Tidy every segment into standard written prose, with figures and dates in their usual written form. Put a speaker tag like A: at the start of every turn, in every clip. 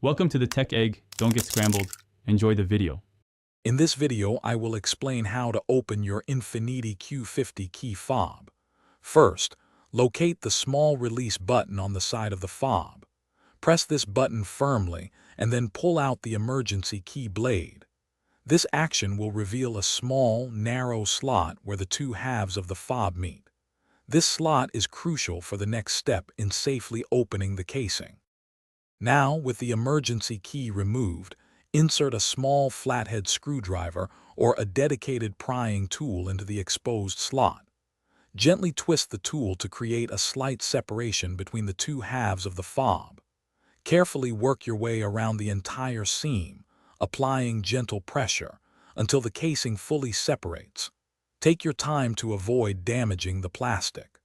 A: Welcome to the Tech Egg. Don't get scrambled. Enjoy the video.
B: In this video, I will explain how to open your Infiniti Q50 key fob. First, locate the small release button on the side of the fob. Press this button firmly and then pull out the emergency key blade. This action will reveal a small, narrow slot where the two halves of the fob meet. This slot is crucial for the next step in safely opening the casing. Now, with the emergency key removed, insert a small flathead screwdriver or a dedicated prying tool into the exposed slot. Gently twist the tool to create a slight separation between the two halves of the fob. Carefully work your way around the entire seam, applying gentle pressure until the casing fully separates. Take your time to avoid damaging the plastic.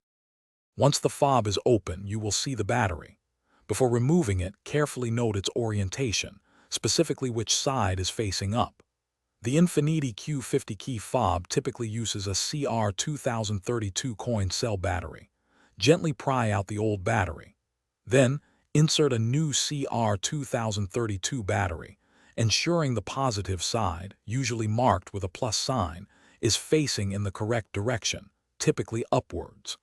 B: Once the fob is open, you will see the battery. Before removing it, carefully note its orientation, specifically which side is facing up. The Infiniti Q50 key fob typically uses a CR2032 coin cell battery. Gently pry out the old battery. Then, insert a new CR2032 battery, ensuring the positive side, usually marked with a plus sign, is facing in the correct direction, typically upwards.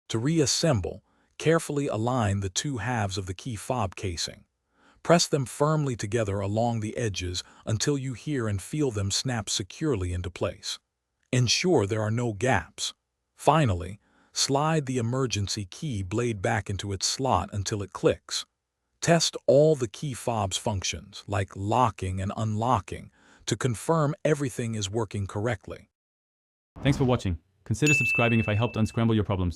B: To reassemble, carefully align the two halves of the key fob casing. Press them firmly together along the edges until you hear and feel them snap securely into place. Ensure there are no gaps. Finally, slide the emergency key blade back into its slot until it clicks. Test all the key fob's functions, like locking and unlocking, to confirm everything is working correctly.
A: Thanks for watching. Consider subscribing if I helped unscramble your problems.